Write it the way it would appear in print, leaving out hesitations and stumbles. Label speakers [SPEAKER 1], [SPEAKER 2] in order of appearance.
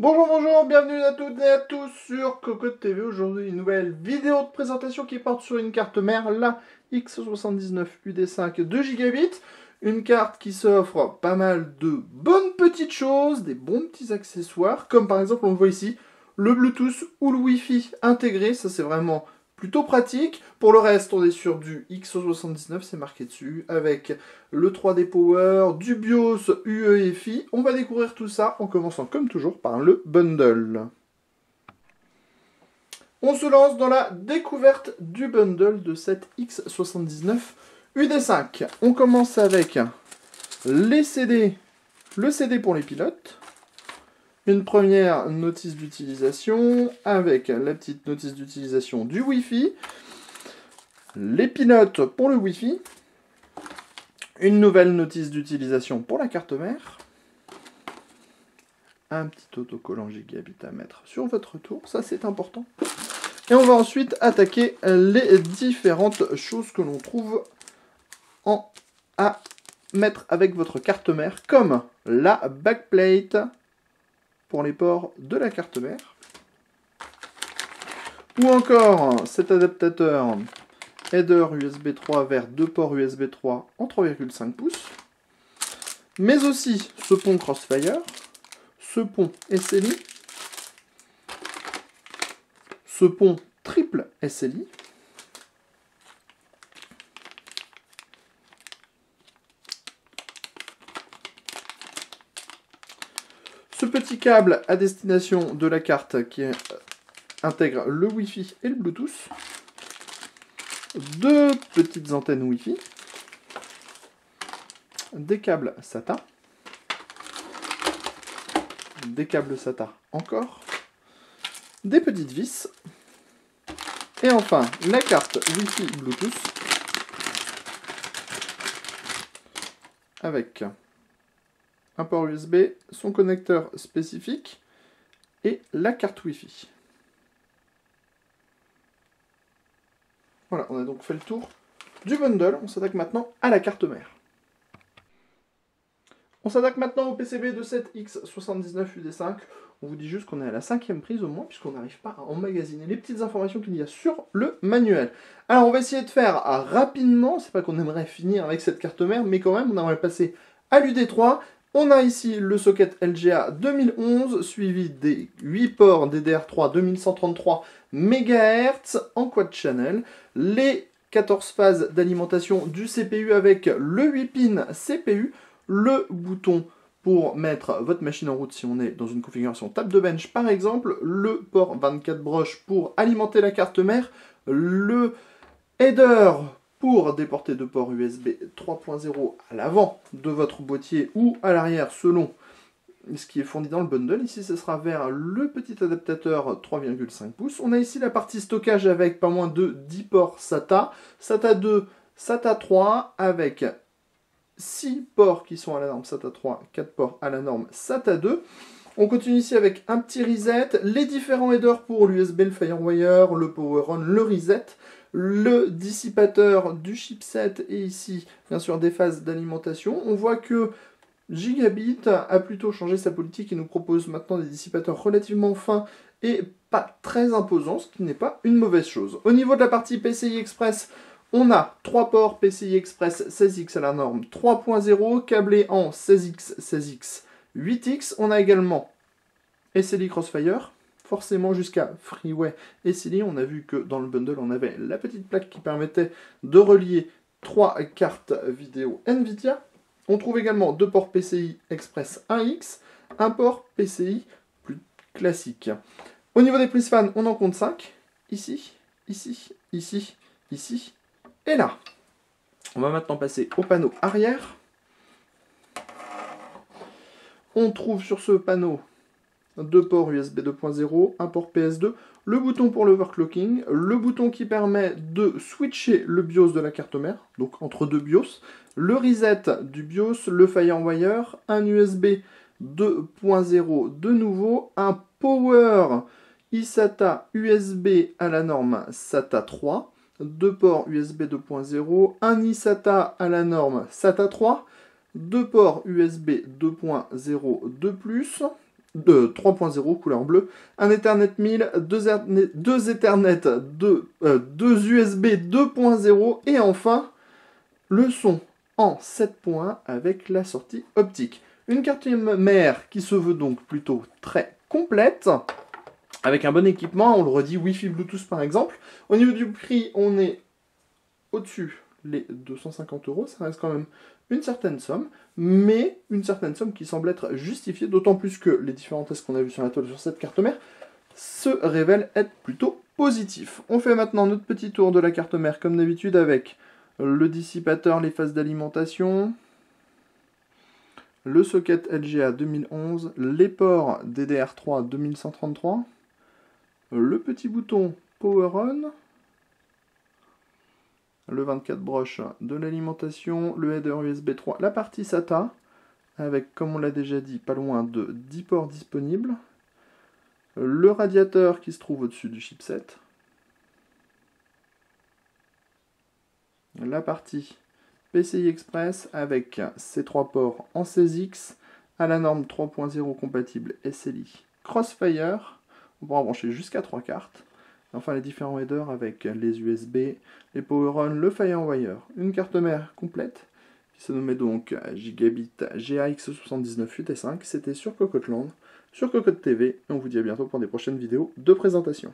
[SPEAKER 1] Bonjour, bonjour, bienvenue à toutes et à tous sur Cocotte TV. Aujourd'hui, une nouvelle vidéo de présentation qui porte sur une carte mère, la X79 UD5 2 Gigabits. Une carte qui s'offre pas mal de bonnes petites choses, des bons petits accessoires, comme par exemple, on le voit ici, le Bluetooth ou le Wi-Fi intégré. Ça, c'est vraiment plutôt pratique. Pour le reste, on est sur du X79, c'est marqué dessus, avec le 3D Power, du BIOS, UEFI. On va découvrir tout ça en commençant comme toujours par le bundle. On se lance dans la découverte du bundle de cette X79 UD5. On commence avec les CD, le CD pour les pilotes, une première notice d'utilisation avec la petite notice d'utilisation du Wi-Fi, les pilotes pour le Wi-Fi, une nouvelle notice d'utilisation pour la carte mère, un petit autocollant gigabit à mettre sur votre tour, ça c'est important. Et on va ensuite attaquer les différentes choses que l'on trouve à mettre avec votre carte mère, comme la backplate pour les ports de la carte mère, ou encore cet adaptateur header USB 3 vers 2 ports USB 3 en 3,5 pouces, mais aussi ce pont Crossfire, ce pont SLI, ce pont triple SLI, ce petit câble à destination de la carte qui intègre le Wi-Fi et le Bluetooth, deux petites antennes Wi-Fi, des câbles SATA, des câbles SATA encore, des petites vis, et enfin la carte Wi-Fi Bluetooth avec un port USB, son connecteur spécifique et la carte Wi-Fi. Voilà, on a donc fait le tour du bundle. On s'attaque maintenant à la carte mère. On s'attaque maintenant au PCB de cette X79 UD5. On vous dit juste qu'on est à la 5e prise au moins, puisqu'on n'arrive pas à emmagasiner les petites informations qu'il y a sur le manuel. Alors on va essayer de faire rapidement, c'est pas qu'on aimerait finir avec cette carte mère, mais quand même on aimerait passer à l'UD3. On a ici le socket LGA 2011, suivi des 8 ports DDR3 2133 MHz en quad channel, les 14 phases d'alimentation du CPU avec le 8 pin CPU, le bouton pour mettre votre machine en route si on est dans une configuration table de bench par exemple, le port 24 broches pour alimenter la carte mère, le header pour déporter de port USB 3.0 à l'avant de votre boîtier ou à l'arrière selon ce qui est fourni dans le bundle. Ici ce sera vers le petit adaptateur 3,5 pouces. On a ici la partie stockage avec pas moins de 10 ports SATA, SATA 2, SATA 3 avec 6 ports qui sont à la norme SATA 3, 4 ports à la norme SATA 2. On continue ici avec un petit reset, les différents headers pour l'USB, le Firewire, le Power On, le reset, le dissipateur du chipset et ici bien sûr des phases d'alimentation. On voit que Gigabit a plutôt changé sa politique et nous propose maintenant des dissipateurs relativement fins et pas très imposants, ce qui n'est pas une mauvaise chose. Au niveau de la partie PCI Express, on a 3 ports PCI Express 16X à la norme 3.0, câblés en 16X, 16X, 8X. On a également SLI Crossfire, forcément jusqu'à Freeway SLI. On a vu que dans le bundle, on avait la petite plaque qui permettait de relier 3 cartes vidéo NVIDIA. On trouve également 2 ports PCI Express 1X, un port PCI plus classique. Au niveau des prises fan, on en compte 5. Ici, ici, ici, ici et là. On va maintenant passer au panneau arrière. On trouve sur ce panneau 2 ports USB 2.0, un port PS2, le bouton pour l'overclocking, le bouton qui permet de switcher le BIOS de la carte mère, donc entre deux BIOS, le reset du BIOS, le Firewire, un USB 2.0 de nouveau, un Power eSATA USB à la norme SATA 3, 2 ports USB 2.0, un eSATA à la norme SATA 3, 2 ports USB 2.0 de plus, 3.0 couleur bleue, un Ethernet 1000, deux Ethernet, deux USB 2.0 et enfin le son en 7 points avec la sortie optique. Une carte mère qui se veut donc plutôt très complète, avec un bon équipement, on le redit, Wi-Fi, Bluetooth par exemple. Au niveau du prix, on est au-dessus les 250 €, ça reste quand même une certaine somme, mais une certaine somme qui semble être justifiée, d'autant plus que les différents tests qu'on a vus sur la toile sur cette carte mère se révèlent être plutôt positifs. On fait maintenant notre petit tour de la carte mère comme d'habitude avec le dissipateur, les phases d'alimentation, le socket LGA 2011, les ports DDR3 2133, le petit bouton Power On, le 24 broches de l'alimentation, le header USB 3, la partie SATA, avec, comme on l'a déjà dit, pas loin de 10 ports disponibles, le radiateur qui se trouve au-dessus du chipset, la partie PCI Express avec ses 3 ports en 16X, à la norme 3.0 compatible SLI Crossfire, on pourra brancher jusqu'à 3 cartes. Enfin les différents headers avec les USB, les PowerOn, le FireWire, une carte mère complète qui se nommait donc Gigabit GAX79 UT5. C'était sur Cocoteland, sur Cocotte TV, et on vous dit à bientôt pour des prochaines vidéos de présentation.